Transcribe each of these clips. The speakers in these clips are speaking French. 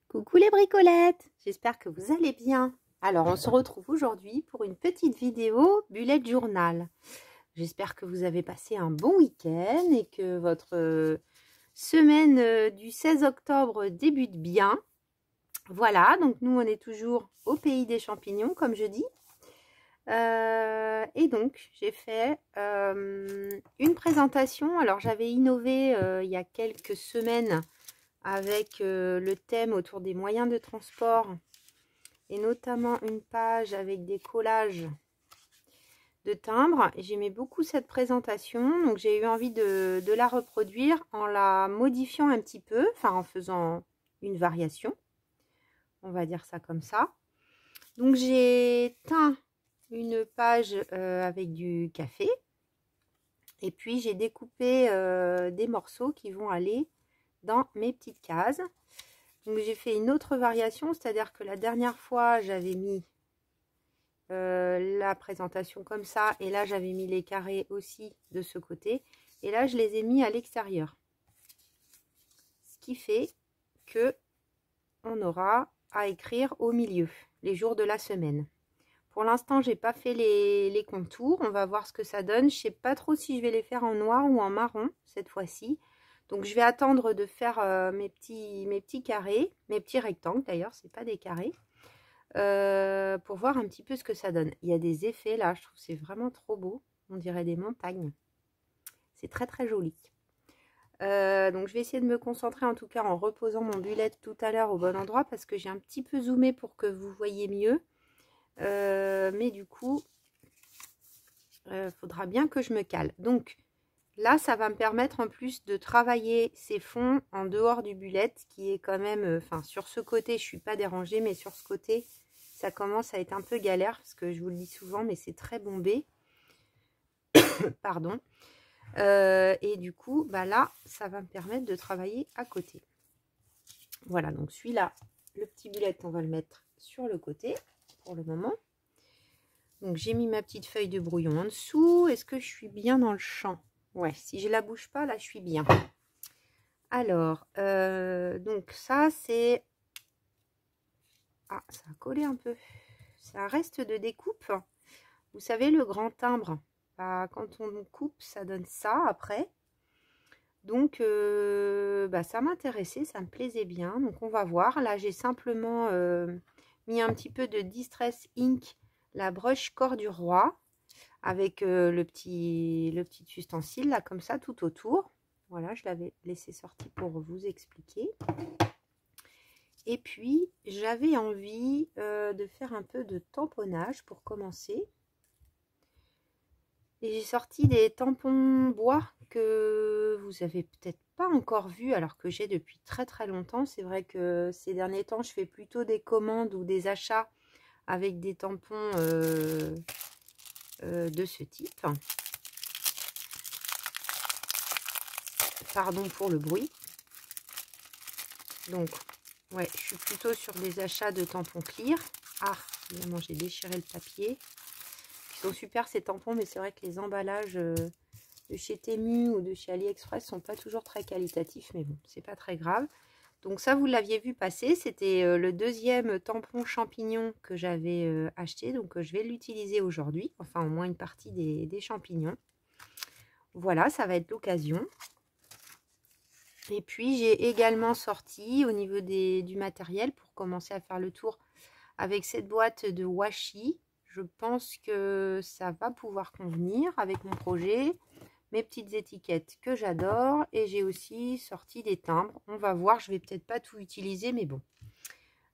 Coucou les bricolettes, j'espère que vous allez bien. Alors on se retrouve aujourd'hui pour une petite vidéo bullet journal. J'espère que vous avez passé un bon week-end et que votre semaine du 16 octobre débute bien. Voilà, donc nous on est toujours au pays des champignons comme je dis. Et donc j'ai fait une présentation. Alors j'avais innové il y a quelques semaines avec le thème autour des moyens de transport et notamment une page avec des collages de timbres. J'aimais beaucoup cette présentation, donc j'ai eu envie de la reproduire en la modifiant un petit peu, enfin en faisant une variation, on va dire ça comme ça. Donc j'ai teint une page avec du café et puis j'ai découpé des morceaux qui vont aller dans mes petites cases. Donc j'ai fait une autre variation, c'est-à-dire que la dernière fois j'avais mis la présentation comme ça, et là j'avais mis les carrés aussi de ce côté, et là je les ai mis à l'extérieur. Ce qui fait que on aura à écrire au milieu, les jours de la semaine. Pour l'instant j'ai pas fait les contours, on va voir ce que ça donne. Je sais pas trop si je vais les faire en noir ou en marron cette fois-ci. Donc je vais attendre de faire mes petits carrés, mes petits rectangles d'ailleurs, c'est pas des carrés, pour voir un petit peu ce que ça donne. Il y a des effets là, je trouve c'est vraiment trop beau, on dirait des montagnes. C'est très très joli. Donc je vais essayer de me concentrer en tout cas en reposant mon bullet tout à l'heure au bon endroit parce que j'ai un petit peu zoomé pour que vous voyez mieux. Mais du coup, faudra bien que je me cale. Donc là, ça va me permettre en plus de travailler ces fonds en dehors du bullet, qui est quand même, enfin sur ce côté, je suis pas dérangée, mais sur ce côté, ça commence à être un peu galère, parce que je vous le dis souvent, mais c'est très bombé. Pardon. Et du coup, bah là, ça va me permettre de travailler à côté. Voilà, donc celui-là, le petit bullet, on va le mettre sur le côté pour le moment. Donc j'ai mis ma petite feuille de brouillon en dessous. Est-ce que je suis bien dans le champ? Ouais, si je la bouge pas, là, je suis bien. Alors, donc ça, c'est... Ah, ça a collé un peu. Ça reste de découpe. Vous savez, le grand timbre, bah, quand on coupe, ça donne ça après. Donc, bah, ça m'intéressait, ça me plaisait bien. Donc, on va voir. Là, j'ai simplement mis un petit peu de Distress Ink, la brush corps du roi, avec le petit ustensile, là, comme ça, tout autour. Voilà, je l'avais laissé sortir pour vous expliquer. Et puis, j'avais envie de faire un peu de tamponnage pour commencer. Et j'ai sorti des tampons bois que vous avez peut-être pas encore vu, alors que j'ai depuis très très longtemps. C'est vrai que ces derniers temps, je fais plutôt des commandes ou des achats avec des tampons de ce type. Pardon pour le bruit. Donc, ouais, je suis plutôt sur des achats de tampons clear. Ah, évidemment, j'ai déchiré le papier. Ils sont super ces tampons, mais c'est vrai que les emballages de chez Temu ou de chez AliExpress sont pas toujours très qualitatifs, mais bon, c'est pas très grave. Donc ça, vous l'aviez vu passer, c'était le deuxième tampon champignon que j'avais acheté, donc je vais l'utiliser aujourd'hui, enfin au moins une partie des champignons. Voilà, ça va être l'occasion. Et puis j'ai également sorti au niveau du matériel pour commencer à faire le tour avec cette boîte de washi. Je pense que ça va pouvoir convenir avec mon projet. Mes petites étiquettes que j'adore. Et j'ai aussi sorti des timbres. On va voir, je vais peut-être pas tout utiliser, mais bon.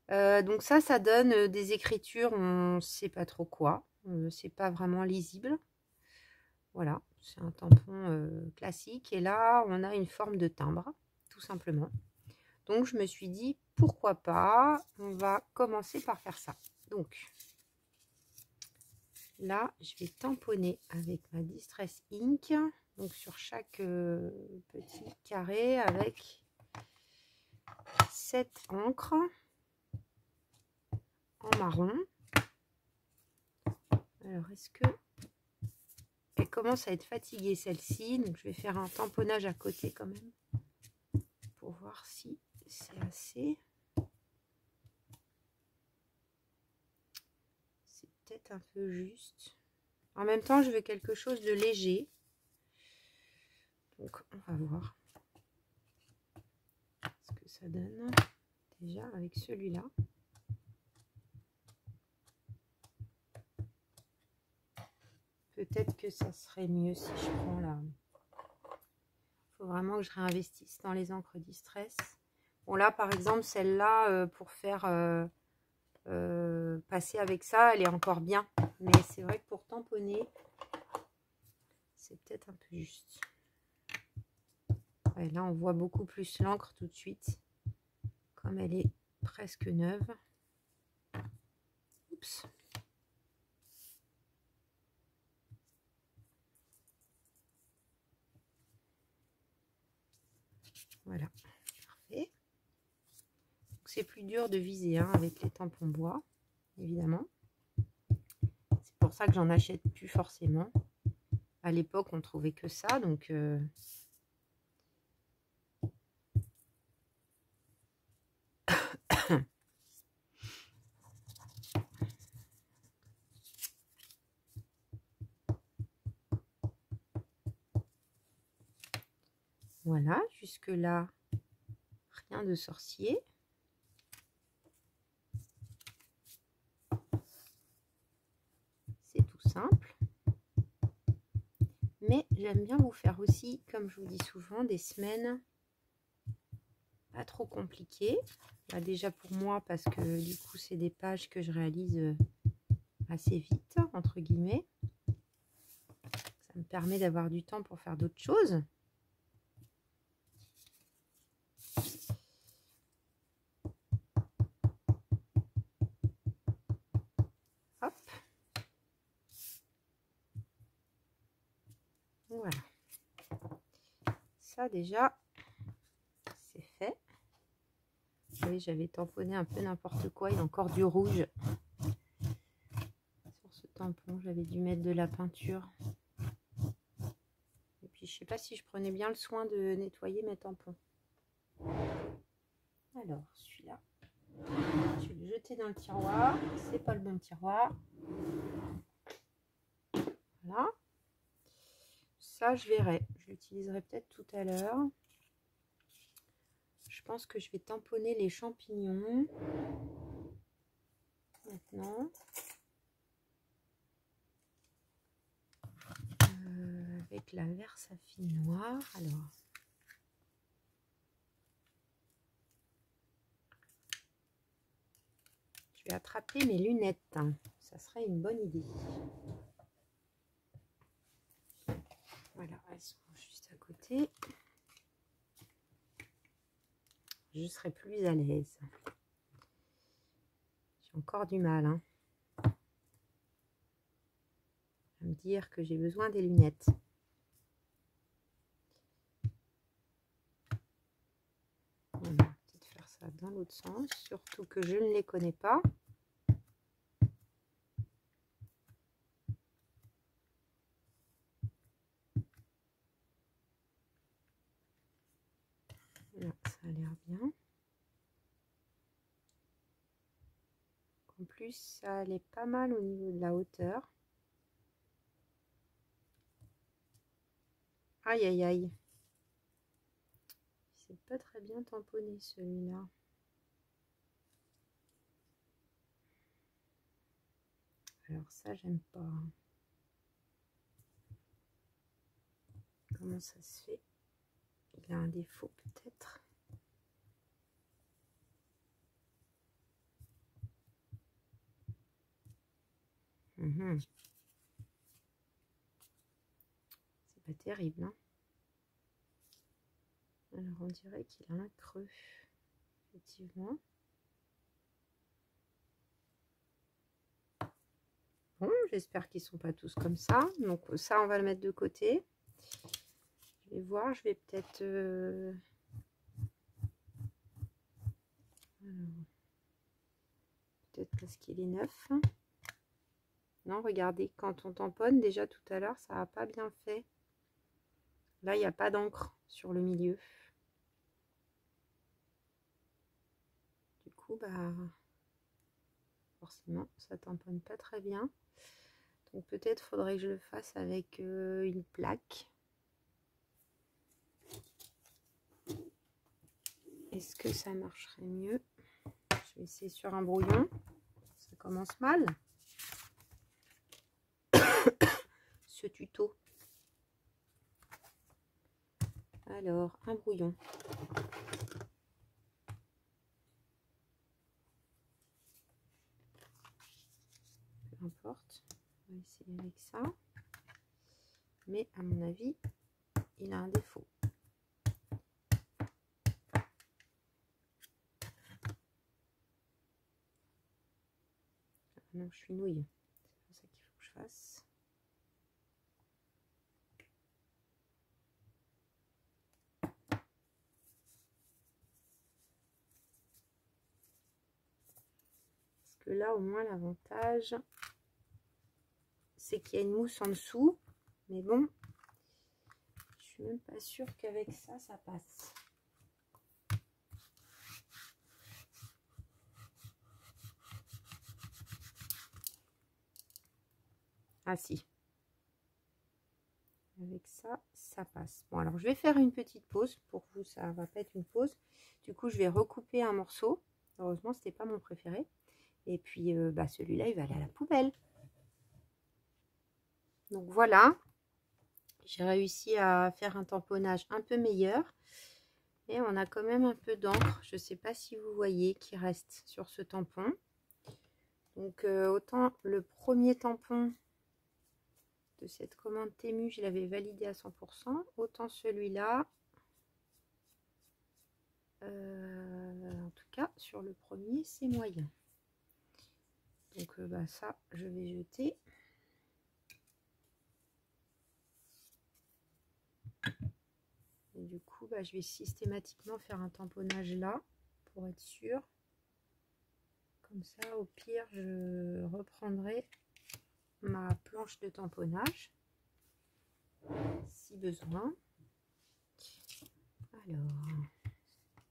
Donc ça donne des écritures, on ne sait pas trop quoi. C'est pas vraiment lisible. Voilà, c'est un tampon classique. Et là, on a une forme de timbre, tout simplement. Donc, je me suis dit, pourquoi pas, on va commencer par faire ça. Donc, là, je vais tamponner avec ma Distress Ink. Donc, sur chaque petit carré avec cette encre en marron. Alors, est-ce que... Elle commence à être fatiguée, celle-ci. Donc, je vais faire un tamponnage à côté quand même. Pour voir si c'est assez. peut-être un peu juste. En même temps, je veux quelque chose de léger. Donc, on va voir ce que ça donne déjà avec celui-là. Peut-être que ça serait mieux si je prends là. Il faut vraiment que je réinvestisse dans les encres Distress. Bon là, par exemple, celle-là, pour faire passer avec ça, elle est encore bien. Mais c'est vrai que pour tamponner, c'est peut-être un peu juste. Ouais, là, on voit beaucoup plus l'encre tout de suite. Comme elle est presque neuve. Oups. Voilà, parfait. C'est plus dur de viser hein, avec les tampons bois, évidemment. C'est pour ça que j'en achète plus forcément. À l'époque, on trouvait que ça, donc... Voilà, jusque-là, rien de sorcier. C'est tout simple. Mais j'aime bien vous faire aussi, comme je vous dis souvent, des semaines pas trop compliquées. Bah, déjà pour moi, parce que du coup, c'est des pages que je réalise assez vite, entre guillemets. Ça me permet d'avoir du temps pour faire d'autres choses. Hop. Voilà. Ça déjà, c'est fait. Oui, j'avais tamponné un peu n'importe quoi. Il y a encore du rouge sur ce tampon. J'avais dû mettre de la peinture. Et puis, je sais pas si je prenais bien le soin de nettoyer mes tampons. Alors, celui-là, je vais le jeter dans le tiroir. C'est pas le bon tiroir. Voilà. Ça, je verrai. Je l'utiliserai peut-être tout à l'heure. Je pense que je vais tamponner les champignons. Maintenant. Avec la Versafine noire. Alors. Je vais attraper mes lunettes. Ça serait une bonne idée. Voilà, elles sont juste à côté. Je serai plus à l'aise. J'ai encore du mal à me dire que j'ai besoin des lunettes. On va peut-être faire ça dans l'autre sens, surtout que je ne les connais pas. Là, ça a l'air bien. En plus, ça allait pas mal au niveau de la hauteur. Aïe, aïe, aïe. C'est pas très bien tamponné celui-là. Alors ça, j'aime pas. Comment ça se fait? Il a un défaut peut-être. C'est pas terrible, hein? Alors on dirait qu'il a un creux, effectivement. Bon, j'espère qu'ils sont pas tous comme ça. Donc ça, on va le mettre de côté. Je vais voir, je vais peut-être... peut-être parce qu'il est neuf. Non, regardez, quand on tamponne, déjà tout à l'heure, ça n'a pas bien fait. Là, il n'y a pas d'encre sur le milieu. Du coup, bah... forcément, ça tamponne pas très bien. Donc peut-être faudrait que je le fasse avec une plaque. Est-ce que ça marcherait mieux? Je vais essayer sur un brouillon. Ça commence mal. Ce tuto. Alors, un brouillon. Peu importe. On va essayer avec ça. Mais à mon avis, il a un défaut. Non, je suis nouille. C'est ça qu'il faut que je fasse. Parce que là, au moins, l'avantage, c'est qu'il y a une mousse en dessous. Mais bon, je suis même pas sûre qu'avec ça, ça passe. Ah si. Avec ça, ça passe. Bon, alors je vais faire une petite pause. Pour vous, ça va pas être une pause. Du coup, je vais recouper un morceau. Heureusement, c'était pas mon préféré. Et puis, celui-là, il va aller à la poubelle. Donc voilà. J'ai réussi à faire un tamponnage un peu meilleur. Et on a quand même un peu d'encre. Je ne sais pas si vous voyez qui reste sur ce tampon. Donc, autant le premier tampon de cette commande Temu, je l'avais validé à 100%, autant celui-là, en tout cas sur le premier, c'est moyen. Donc ça, je vais jeter. Et du coup, je vais systématiquement faire un tamponnage là, pour être sûr. Comme ça, au pire, je reprendrai ma planche de tamponnage si besoin. Alors,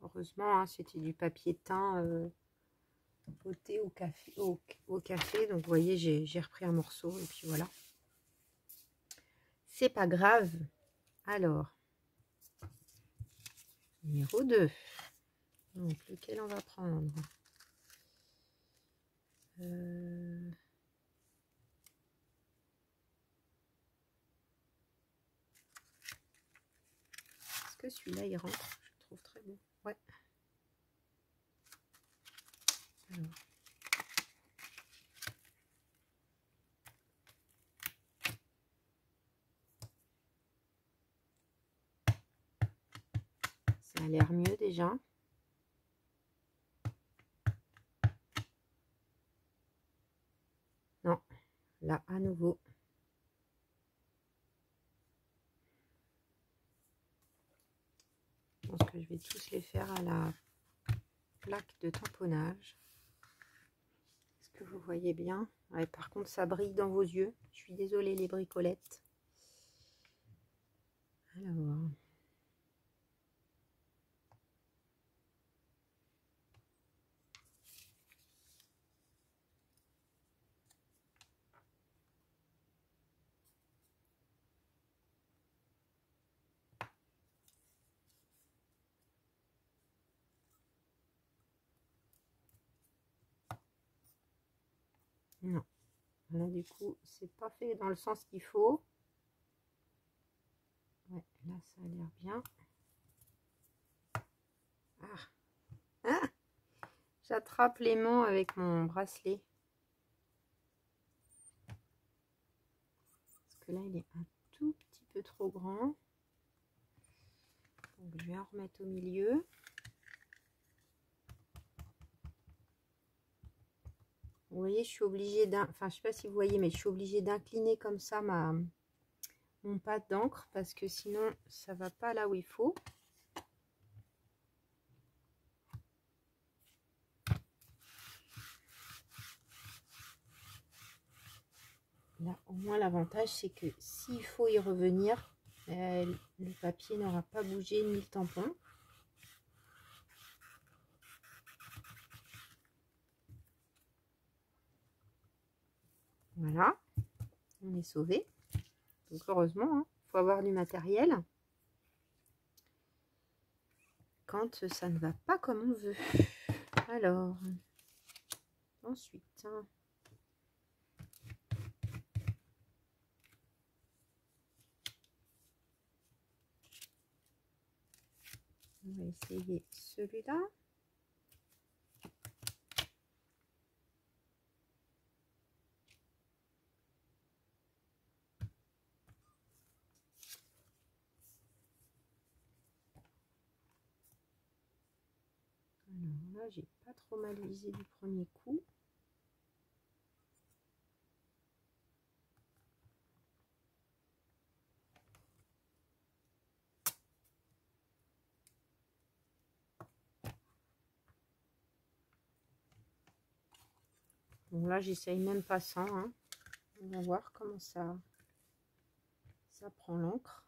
heureusement, hein, c'était du papier teint au thé, au café. Donc, vous voyez, j'ai repris un morceau et puis voilà. C'est pas grave. Alors, numéro 2. Donc, lequel on va prendre? Est-ce que celui-là, il rentre? Je le trouve très bon. Ouais. Alors. Ça a l'air mieux déjà. Non, là, à nouveau. Je pense que je vais tous les faire à la plaque de tamponnage. Est-ce que vous voyez bien? Ouais, par contre, ça brille dans vos yeux. Je suis désolée, les bricolettes. Alors... Non, là du coup c'est pas fait dans le sens qu'il faut. Ouais, là ça a l'air bien. Ah, j'attrape l'aimant avec mon bracelet. Parce que là il est un tout petit peu trop grand. Donc je vais en remettre au milieu. Vous voyez, je suis obligée enfin je sais pas si vous voyez, mais je suis obligée d'incliner comme ça mon pad d'encre parce que sinon ça va pas là où il faut. Là au moins l'avantage c'est que s'il faut y revenir, le papier n'aura pas bougé ni le tampon. Voilà, on est sauvé. Donc heureusement, hein, faut avoir du matériel quand ça ne va pas comme on veut. Alors, ensuite, on va essayer celui-là. Alors là, j'ai pas trop mal visé du premier coup. Bon là, j'essaye même pas sans. Hein. On va voir comment ça prend l'encre.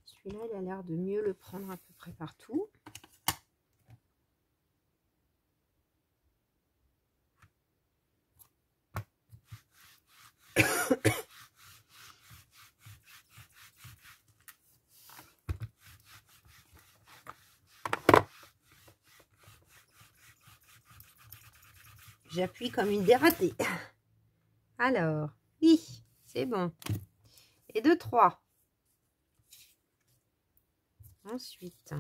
Celui-là, il a l'air de mieux le prendre à peu près partout. J'appuie comme une dératée. Alors, oui, c'est bon. Et 2, 3. Ensuite,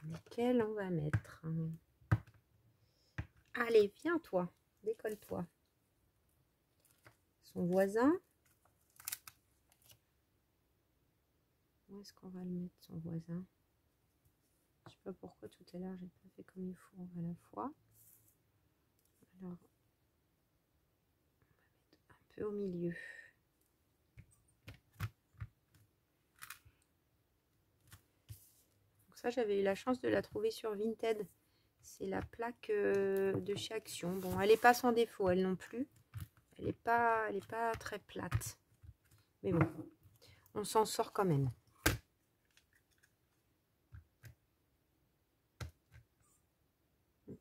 lequel on va mettre? Allez, viens toi, décolle-toi. Son voisin. Où est-ce qu'on va le mettre, son voisin? Je sais pas pourquoi tout à l'heure j'ai pas fait comme il faut à la fois. Alors, on va mettre un peu au milieu. Donc ça, j'avais eu la chance de la trouver sur Vinted. C'est la plaque de chez Action. Bon, elle n'est pas sans défaut, elle non plus. Elle n'est pas très plate. Mais bon, on s'en sort quand même.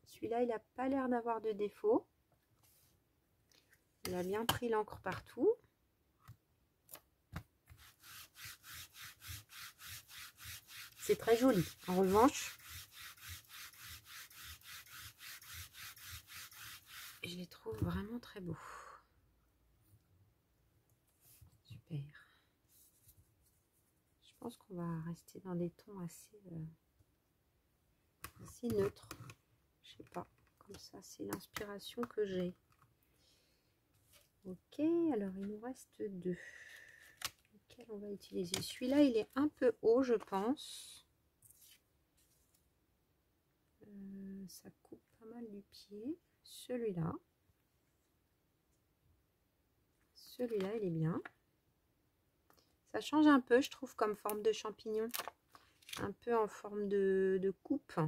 Celui-là, il n'a pas l'air d'avoir de défaut. Il a bien pris l'encre partout. C'est très joli. En revanche, je les trouve vraiment très beaux. Super. Je pense qu'on va rester dans des tons assez neutres. Je sais pas. Comme ça, c'est l'inspiration que j'ai. Ok, alors il nous reste 2. Lequel on va utiliser? Celui-là, il est un peu haut, je pense. Ça coupe pas mal du pied. Celui-là. Celui-là, il est bien. Ça change un peu, je trouve, comme forme de champignon. Un peu en forme de coupe.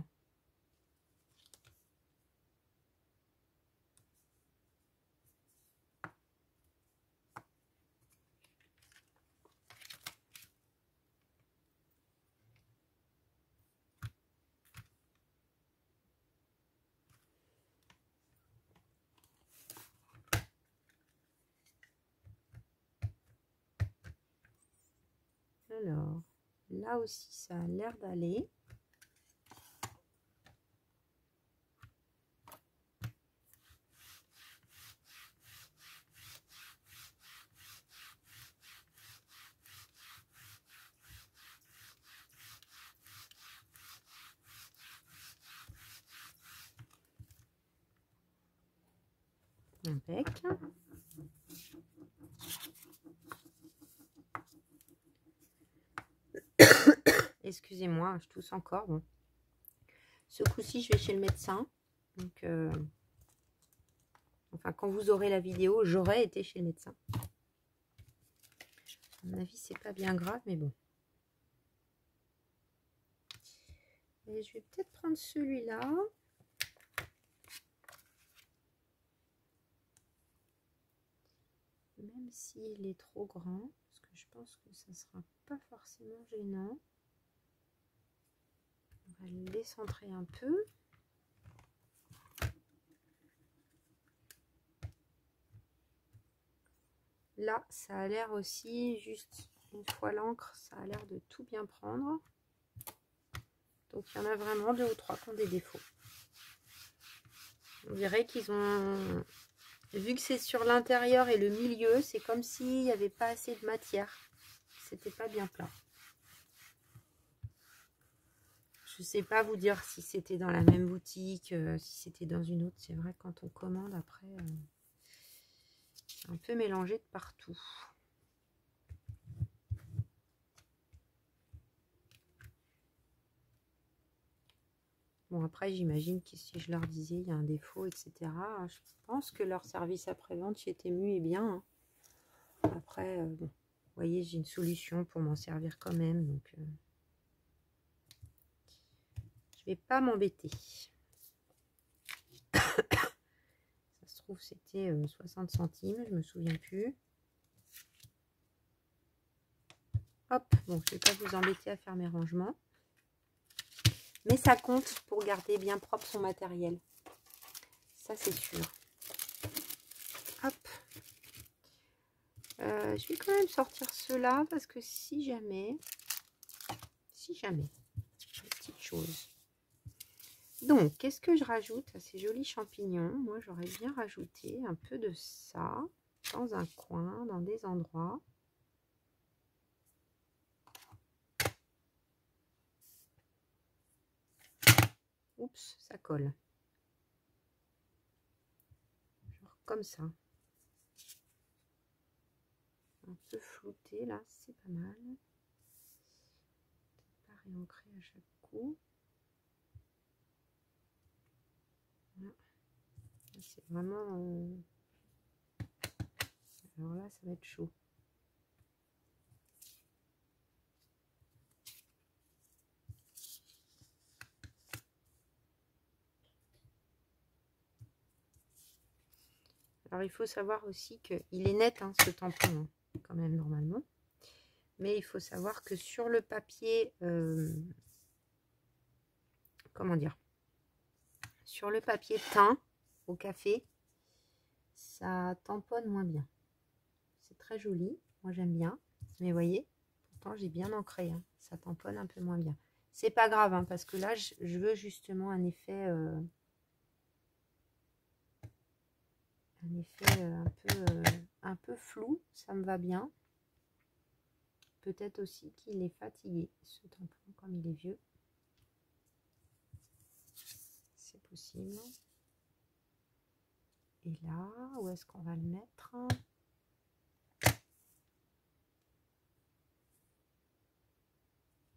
Alors, là aussi, ça a l'air d'aller. Impec. Excusez-moi, je tousse encore. Bon. Ce coup-ci, je vais chez le médecin. Donc, enfin, quand vous aurez la vidéo, j'aurai été chez le médecin. À mon avis, c'est pas bien grave, mais bon. Et je vais peut-être prendre celui-là. même s'il est trop grand, parce que je pense que ça sera pas forcément gênant, on va le décentrer un peu. Là, ça a l'air aussi, juste une fois l'encre, ça a l'air de tout bien prendre. Donc, il y en a vraiment 2 ou 3 qui ont des défauts. On dirait qu'ils ont... Vu que c'est sur l'intérieur et le milieu, c'est comme s'il n'y avait pas assez de matière. C'était pas bien plat. Je sais pas vous dire si c'était dans la même boutique, si c'était dans une autre. C'est vrai que quand on commande après, c'est un peu mélangé de partout. Bon, après, j'imagine que si je leur disais il y a un défaut, etc., je pense que leur service après-vente chez Temu est bien. Hein. Après, bon, vous voyez, j'ai une solution pour m'en servir quand même. Donc, je vais pas m'embêter. Ça se trouve, c'était 60 centimes, je me souviens plus. Hop, bon, je vais pas vous embêter à faire mes rangements. Mais ça compte pour garder bien propre son matériel. Ça, c'est sûr. Hop. Je vais quand même sortir ceux-là parce que si jamais, petite chose. Donc, qu'est-ce que je rajoute à ces jolis champignons? Moi, j'aurais bien rajouté un peu de ça dans un coin, dans des endroits. Oups, ça colle. Genre comme ça. Un peu flouté, là, c'est pas mal. Pas réancré à chaque coup. Voilà. C'est vraiment... Alors là, ça va être chaud. Alors, il faut savoir aussi qu'il est net, hein, ce tampon, hein, quand même, normalement. Mais il faut savoir que sur le papier, comment dire, sur le papier teint au café, ça tamponne moins bien. C'est très joli, moi j'aime bien. Mais vous voyez, pourtant j'ai bien ancré, hein, ça tamponne un peu moins bien. C'est pas grave, hein, parce que là, je veux justement un effet... un peu flou, ça me va bien. Peut-être aussi qu'il est fatigué, ce tampon, comme il est vieux. C'est possible. Et là, où est-ce qu'on va le mettre?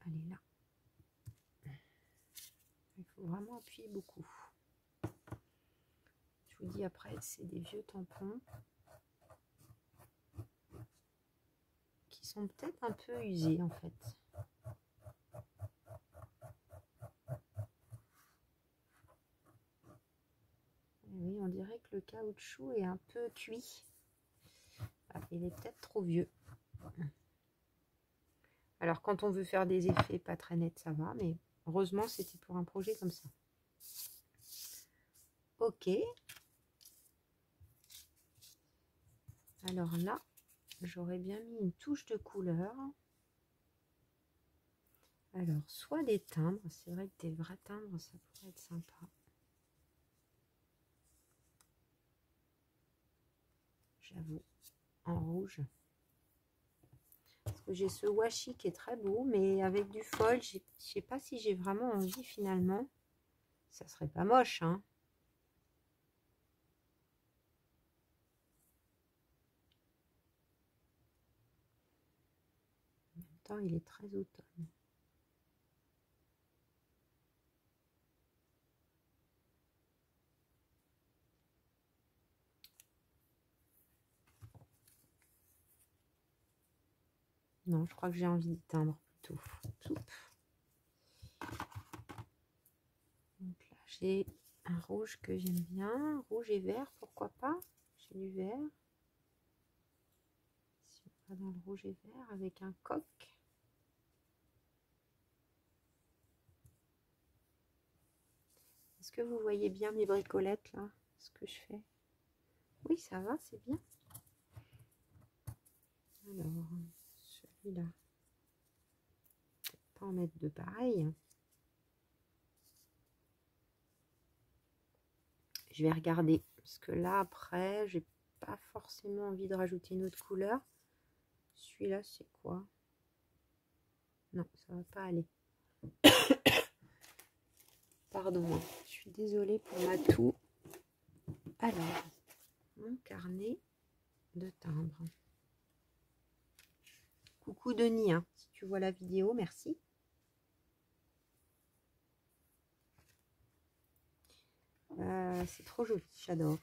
Allez, là. Il faut vraiment appuyer beaucoup. Je vous dis après, c'est des vieux tampons qui sont peut-être un peu usés en fait. Oui, on dirait que le caoutchouc est un peu cuit. Ah, il est peut-être trop vieux. Alors quand on veut faire des effets pas très nets, ça va, mais heureusement c'était pour un projet comme ça. Ok. Alors là, j'aurais bien mis une touche de couleur. Alors, soit des timbres, c'est vrai que des vrais timbres, ça pourrait être sympa. J'avoue, en rouge. Parce que j'ai ce washi qui est très beau, mais avec du foil, je sais pas si j'ai vraiment envie finalement. Ça serait pas moche, hein. En même temps, il est très automne. Non, je crois que j'ai envie de teindre plutôt. Donc là, j'ai un rouge que j'aime bien. Rouge et vert, pourquoi pas. J'ai du vert. va dans le rouge et vert avec un coq. Est-ce que vous voyez bien mes bricolettes là, ce que je fais? Oui, ça va, c'est bien. Alors, celui-là, pas en mettre deux pareils. Je vais regarder parce que là après, j'ai pas forcément envie de rajouter une autre couleur. Celui-là, c'est quoi? Non, ça va pas aller. Pardon, je suis désolée pour ma toux. Alors, mon carnet de timbres. Coucou Denis, hein, si tu vois la vidéo, merci. C'est trop joli, j'adore.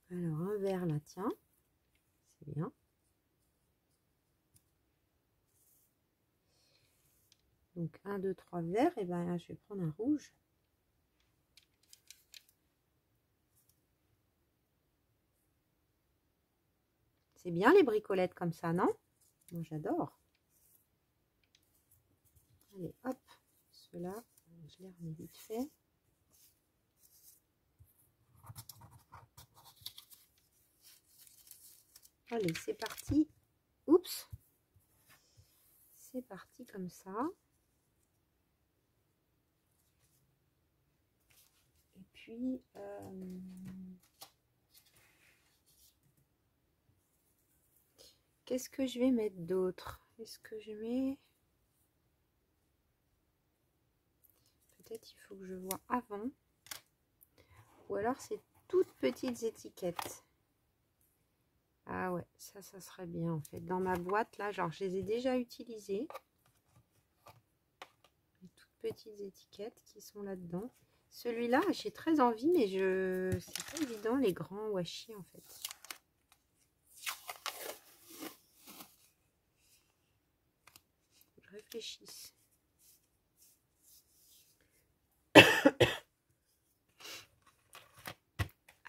Alors, un vert là, tiens, c'est bien. Donc, 1, 2, 3 verts, et ben là, je vais prendre un rouge. C'est bien les bricolettes comme ça, non? Moi, j'adore. Allez, hop, ceux-là, je les remets vite fait. Allez, c'est parti. Oups. C'est parti comme ça. Et puis, qu'est-ce que je vais mettre d'autre? Est-ce que je mets... Peut-être il faut que je vois avant. Ou alors c'est toutes petites étiquettes. Ah ouais, ça serait bien en fait. Dans ma boîte là, genre je les ai déjà utilisées. Les toutes petites étiquettes qui sont là-dedans. Celui-là, j'ai très envie, mais c'est pas évident les grands washi en fait. Je réfléchisse.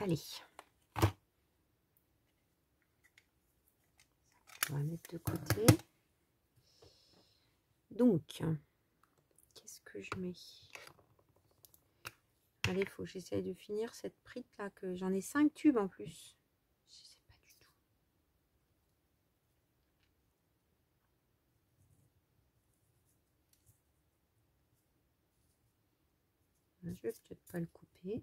Allez. On va mettre de côté. Donc, qu'est-ce que je mets? Allez, il faut que j'essaye de finir cette prite là, que j'en ai 5 tubes en plus. Je sais pas du tout. Je vais peut-être pas le couper.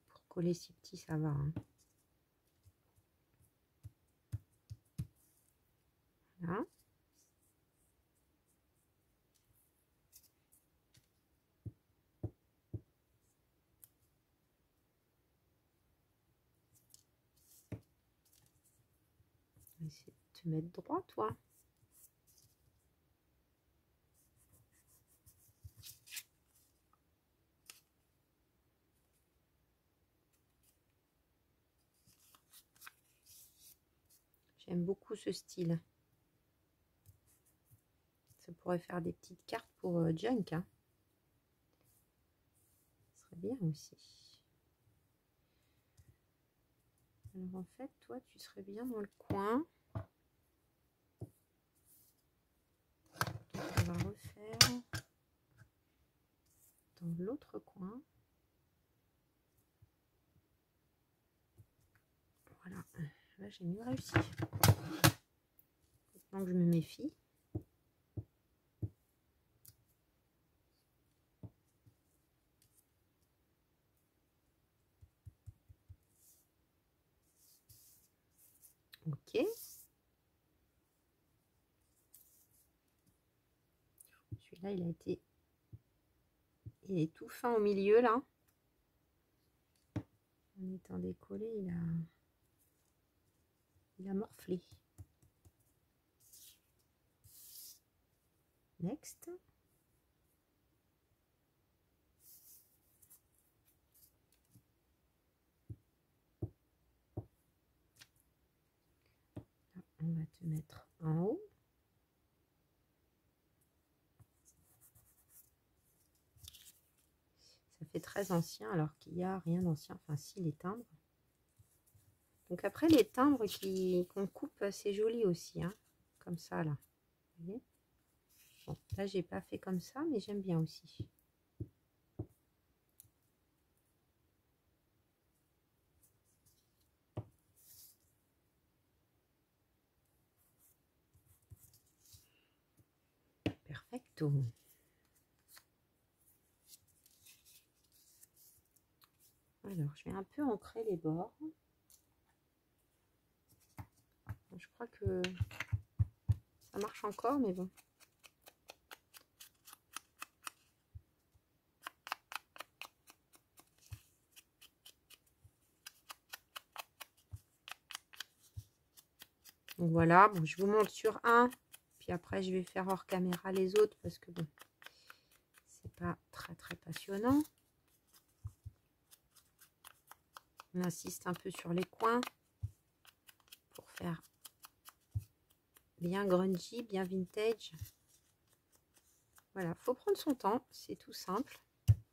Pour coller si petit, ça va. Hein. Voilà. On va essayer de te mettre droit, toi. J'aime beaucoup ce style. Ça pourrait faire des petites cartes pour junk. Hein. Ce serait bien aussi. Alors en fait, toi, tu serais bien dans le coin. Donc, on va refaire dans l'autre coin. Voilà. Là, j'ai mieux réussi. Maintenant que je me méfie. Ok. Celui-là, il est tout fin au milieu là. En étant décollé, il a morflé. Next. Là, on va te mettre en haut. fait très ancien alors qu'il n'y a rien d'ancien. Enfin, si, les timbres. Donc après, les timbres qu'on coupe, c'est joli aussi, hein, comme ça, là. Vous voyez? Bon, là, j'ai pas fait comme ça, mais j'aime bien aussi. Perfecto. Alors, je vais un peu ancrer les bords. Je crois que ça marche encore, mais bon. Donc voilà, bon, je vous montre sur un, puis après je vais faire hors caméra les autres parce que bon, c'est pas très passionnant. On insiste un peu sur les coins pour faire bien grungy, bien vintage. Voilà, faut prendre son temps, c'est tout simple.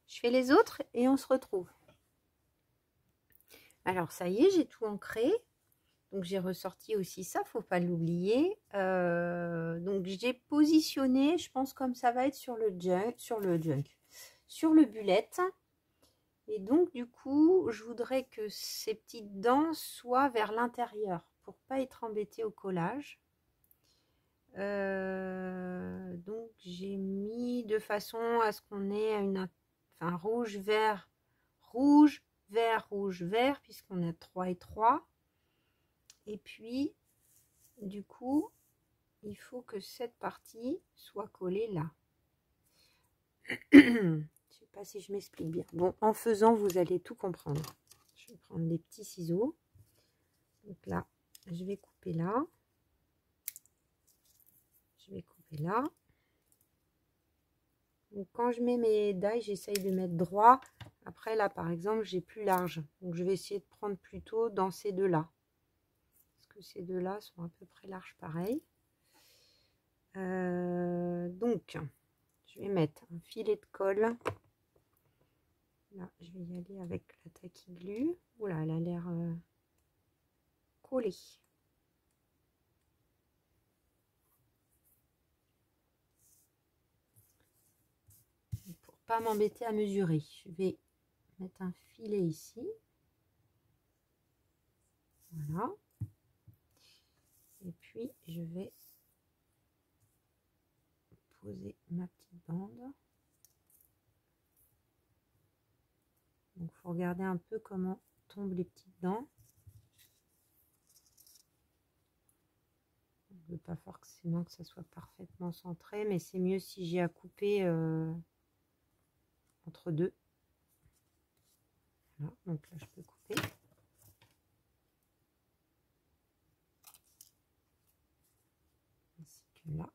Je fais les autres et on se retrouve. Alors ça y est, j'ai tout ancré. Donc j'ai ressorti aussi ça, faut pas l'oublier. Donc j'ai positionné, je pense comme ça va être sur le bullet. Et donc du coup, je voudrais que ces petites dents soient vers l'intérieur pour pas être embêtée au collage. Donc j'ai mis de façon à ce qu'on ait enfin rouge, vert, rouge, vert, rouge, vert, puisqu'on a 3 et 3. Et puis, du coup, il faut que cette partie soit collée là. Je ne sais pas si je m'explique bien. Bon, en faisant, vous allez tout comprendre. Je vais prendre des petits ciseaux. Donc là, je vais couper là. Je vais couper là. Donc quand je mets mes die, j'essaye de mettre droit. Après là, par exemple, j'ai plus large. Donc je vais essayer de prendre plutôt dans ces deux-là. Parce que ces deux-là sont à peu près larges pareil. Donc, je vais mettre un filet de colle. Là, je vais y aller avec la tacky glue. Oula, elle a l'air collée. Pour pas m'embêter à mesurer, je vais mettre un filet ici. Voilà. Et puis, je vais poser ma petite bande. Donc, il faut regarder un peu comment tombent les petites dents. Je ne veux pas forcément que ça soit parfaitement centré, mais c'est mieux si j'ai à couper entre deux. Voilà, donc là, je peux couper. Ainsi que là.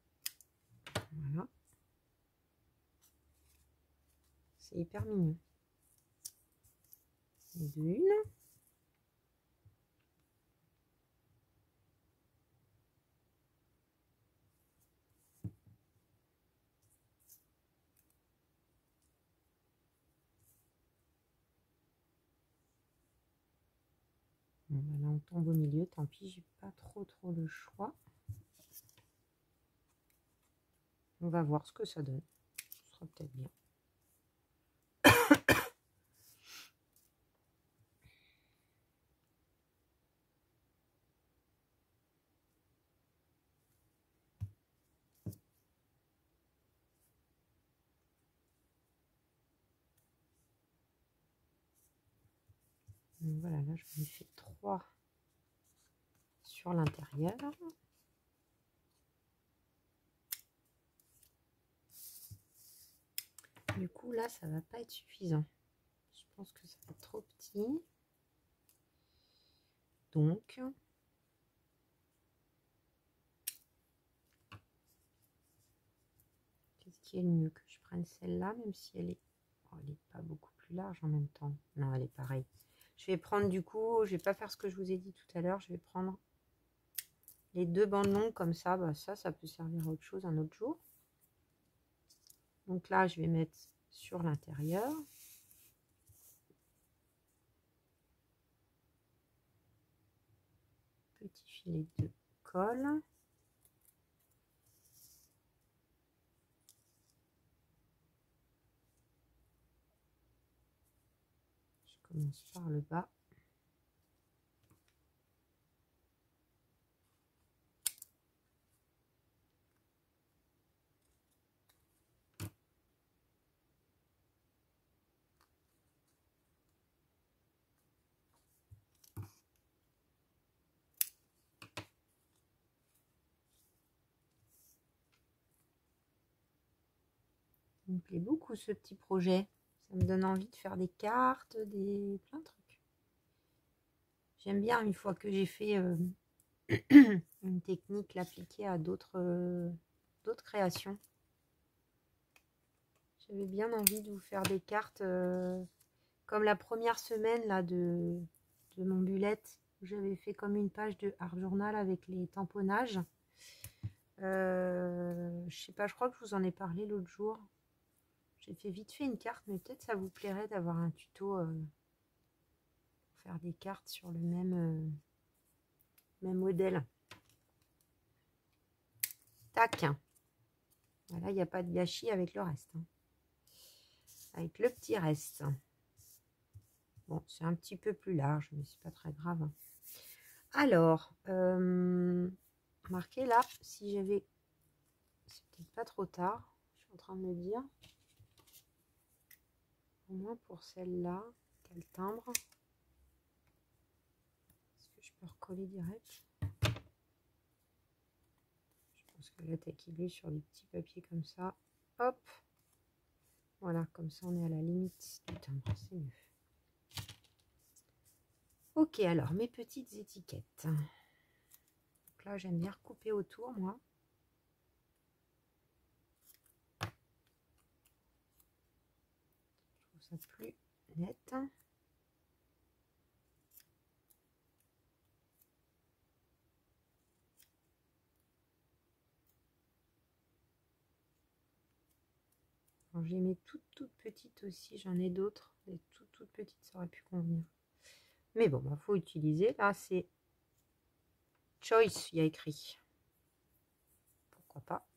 Voilà. C'est hyper mignon. D'une. Bon, ben là on tombe au milieu, tant pis, j'ai pas trop le choix. On va voir ce que ça donne. Ce sera peut-être bien. Donc voilà, là je me fais 3 sur l'intérieur. Du coup là ça va pas être suffisant. Je pense que ça va être trop petit. Donc qu'est-ce qui est le mieux? Que je prenne celle-là, même si elle est pas beaucoup plus large en même temps. Non, elle est pareille. Je vais prendre du coup, je vais pas faire ce que je vous ai dit tout à l'heure, je vais prendre les deux bandes longues comme ça. Bah, ça peut servir à autre chose un autre jour. Donc là je vais mettre sur l'intérieur. les deux cols. Je commence par le bas. Il me plaît beaucoup ce petit projet. Ça me donne envie de faire des cartes, plein de trucs. J'aime bien une fois que j'ai fait une technique l'appliquer à d'autres créations. J'avais bien envie de vous faire des cartes comme la première semaine là de mon bullet. J'avais fait comme une page de art journal avec les tamponnages. Je sais pas, je crois que je vous en ai parlé l'autre jour. J'ai fait vite fait une carte, mais peut-être ça vous plairait d'avoir un tuto pour faire des cartes sur le même modèle. Tac. Voilà, il n'y a pas de gâchis avec le reste. Avec le petit reste. Bon, c'est un petit peu plus large, mais c'est pas très grave. Alors, marquez là, si j'avais... C'est peut-être pas trop tard, je suis en train de me dire. Au moins pour celle-là, quel timbre. Est-ce que je peux recoller direct? Je pense que la taquille sur des petits papiers comme ça. Hop. Voilà, comme ça on est à la limite du timbre, c'est mieux. Ok, alors mes petites étiquettes. Donc là, j'aime bien recouper autour, moi. Je trouve ça plus net. J'ai mes toutes petites aussi, j'en ai d'autres. Les toutes petites, ça aurait pu convenir. Mais bon, il faut utiliser. Là, c'est Choice, il y a écrit. Pourquoi pas.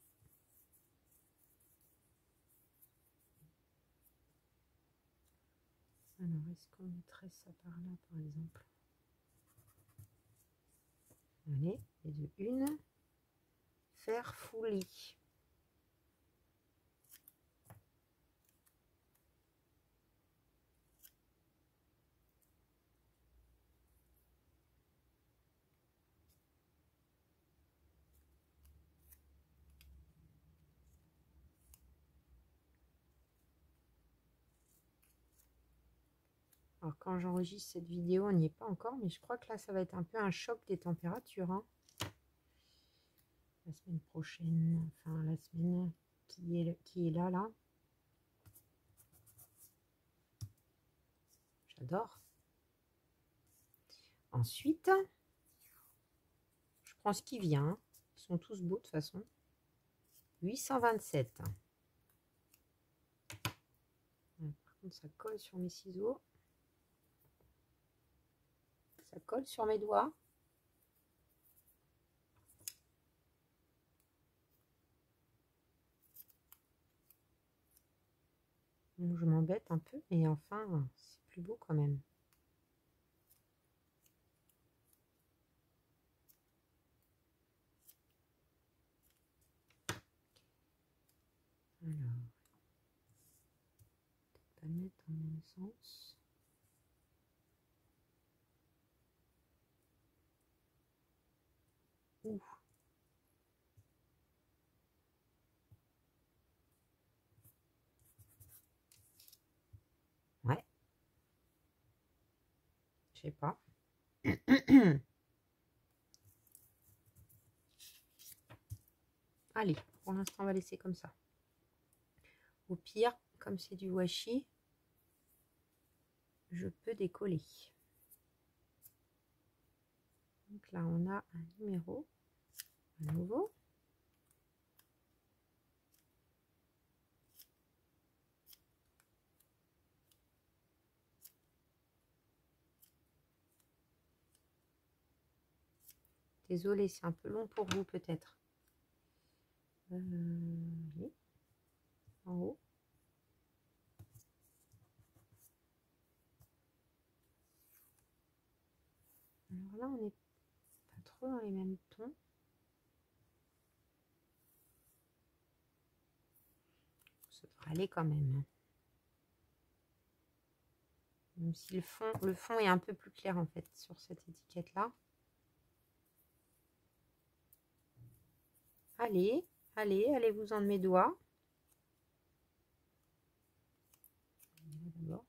Alors, est-ce qu'on mettrait ça par là, par exemple? Allez, et de une. Faire foulis. Alors, quand j'enregistre cette vidéo, on n'y est pas encore, mais je crois que là, ça va être un peu un choc des températures. Hein. La semaine prochaine, enfin la semaine qui est là. J'adore. Ensuite, je prends ce qui vient. Ils sont tous beaux de toute façon. 827. Par contre, ça colle sur mes ciseaux. Ça colle sur mes doigts. Donc, je m'embête un peu, mais enfin, c'est plus beau quand même. Alors, peut-être pas mettre dans le même sens. Ouh. Ouais. Je sais pas. Allez, pour l'instant, on va laisser comme ça. Au pire, comme c'est du washi, je peux décoller. Donc là, on a un numéro, à nouveau. Désolée, c'est un peu long pour vous peut-être. En haut. Alors là, on n'est pas trop dans les mêmes tons. Ça devrait aller quand même. Même si le fond est un peu plus clair en fait sur cette étiquette là. Allez, allez-vous-en de mes doigts. D'abord.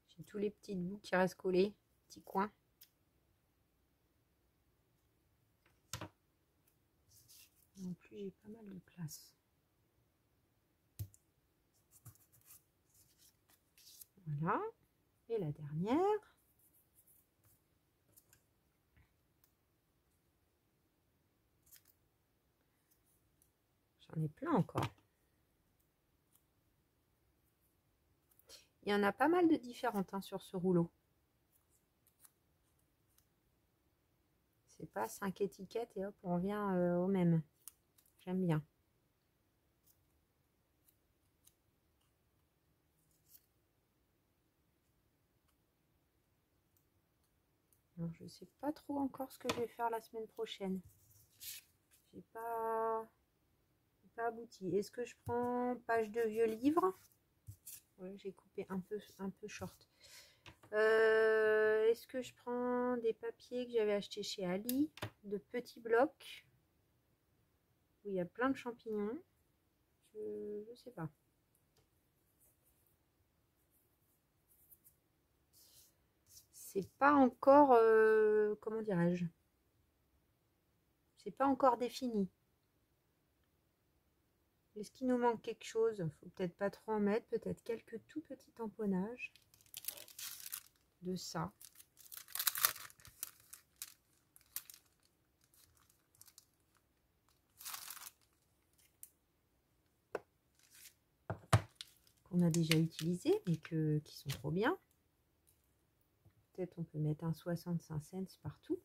J'ai tous les petits bouts qui restent collés, petits coins. En plus, j'ai pas mal de place. Voilà. Et la dernière. J'en ai plein encore. Il y en a pas mal de différentes hein, sur ce rouleau. C'est pas 5 étiquettes et hop, on revient au même. J'aime bien. Alors, je sais pas trop encore ce que je vais faire la semaine prochaine. J'ai pas abouti. Est-ce que je prends page de vieux livres? Ouais, j'ai coupé un peu short. Est-ce que je prends des papiers que j'avais achetés chez Ali, de petits blocs où il y a plein de champignons? Je sais pas. C'est pas encore, comment dirais-je? C'est pas encore défini. Est-ce qu'il nous manque quelque chose? Faut peut-être pas trop en mettre, peut-être quelques tout petits tamponnages de ça. Qu'on a déjà utilisé mais qui sont trop bien. Peut-être on peut mettre un 65 cents partout.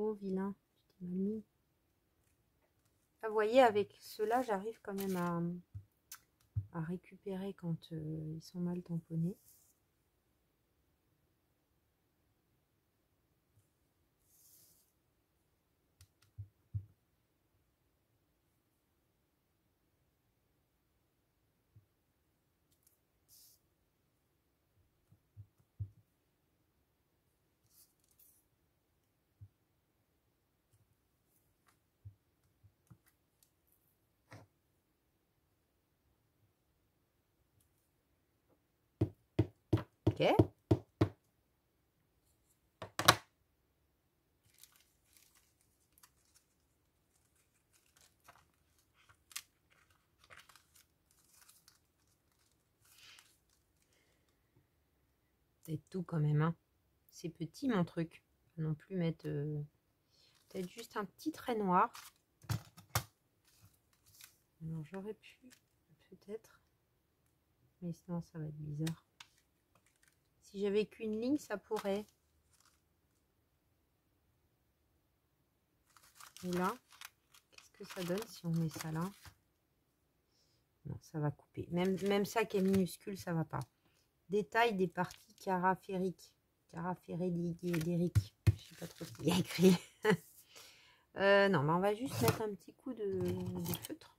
Oh vilain, tu t'es mal mis. Ah, vous voyez, avec ceux-là, j'arrive quand même à récupérer quand ils sont mal tamponnés. Ok. C'est tout quand même, hein. C'est petit mon truc. Pas non plus mettre peut-être juste un petit trait noir. Alors j'aurais pu peut-être, mais sinon ça va être bizarre. Si j'avais qu'une ligne, ça pourrait. Et là, qu'est-ce que ça donne si on met ça là? Non, ça va couper. Même ça qui est minuscule, ça va pas. Détail des parties caraphériques. Caraphériques. Je sais pas trop ce qu'il y a écrit. Non, mais on va juste mettre un petit coup de feutre.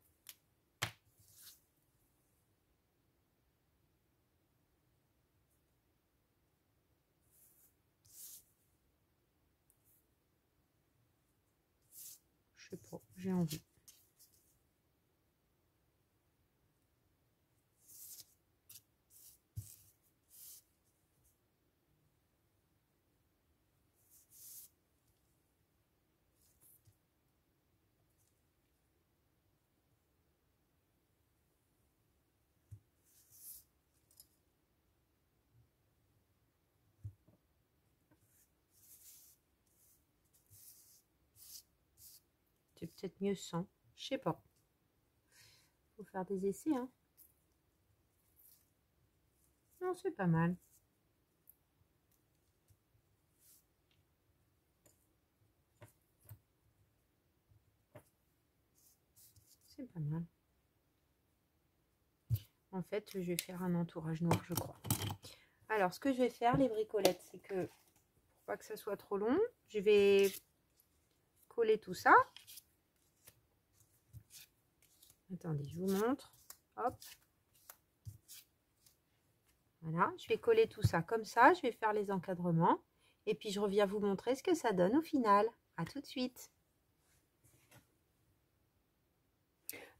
Je sais pas, j'ai envie. C'est peut-être mieux sans. Je sais pas. Faut faire des essais, hein. Non, c'est pas mal. C'est pas mal. En fait, je vais faire un entourage noir, je crois. Alors, ce que je vais faire, les bricolettes, c'est que, pour pas que ça soit trop long, je vais coller tout ça. Attendez, je vous montre. Hop. Voilà, je vais coller tout ça comme ça. Je vais faire les encadrements. Et puis, je reviens vous montrer ce que ça donne au final. À tout de suite.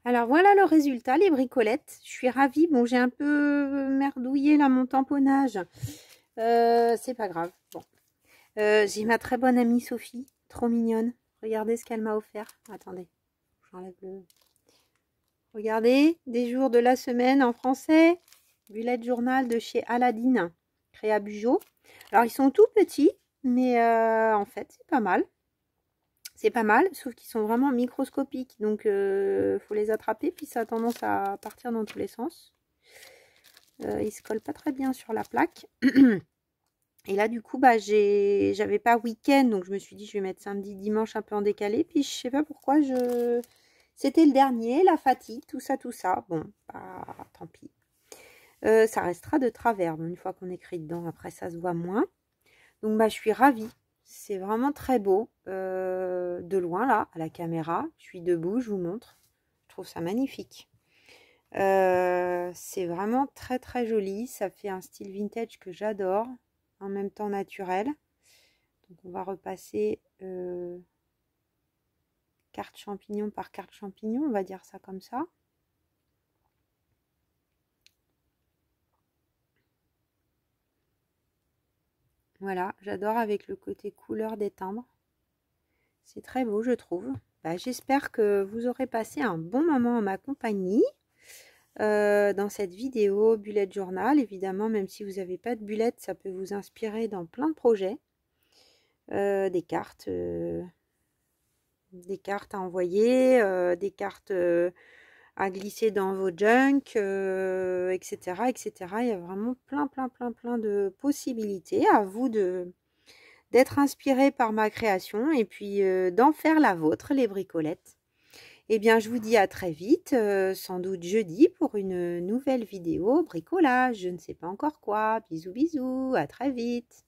Alors, voilà le résultat, les bricolettes. Je suis ravie. Bon, j'ai un peu merdouillé là mon tamponnage. C'est pas grave. Bon. J'ai ma très bonne amie Sophie. Trop mignonne. Regardez ce qu'elle m'a offert. Attendez, j'enlève le... Regardez, des jours de la semaine en français. Bullet journal de chez Aladine. Créa Bujo. Alors, ils sont tout petits. Mais en fait, c'est pas mal. C'est pas mal, sauf qu'ils sont vraiment microscopiques. Donc, faut les attraper. Puis, ça a tendance à partir dans tous les sens. Ils se collent pas très bien sur la plaque. Et là, du coup, bah, j'avais pas week-end. Donc, je me suis dit, je vais mettre samedi, dimanche un peu en décalé. Puis, je sais pas pourquoi, c'était le dernier, la fatigue, tout ça, tout ça. Bon, bah, tant pis. Ça restera de travers. Une fois qu'on écrit dedans, après, ça se voit moins. Donc, bah, je suis ravie. C'est vraiment très beau. De loin, là, à la caméra. Je suis debout, je vous montre. Je trouve ça magnifique. C'est vraiment très, très joli. Ça fait un style vintage que j'adore. En même temps naturel. Donc, on va repasser carte champignon par carte champignon. On va dire ça comme ça. Voilà, j'adore avec le côté couleur des timbres. C'est très beau, je trouve. Bah, j'espère que vous aurez passé un bon moment en ma compagnie dans cette vidéo bullet journal. Évidemment, même si vous n'avez pas de bullet, ça peut vous inspirer dans plein de projets. Des cartes à envoyer, des cartes à glisser dans vos junk, etc., etc. Il y a vraiment plein de possibilités. À vous d'être inspiré par ma création et puis d'en faire la vôtre, les bricolettes. Eh bien, je vous dis à très vite, sans doute jeudi, pour une nouvelle vidéo bricolage. Je ne sais pas encore quoi. Bisous, bisous, à très vite.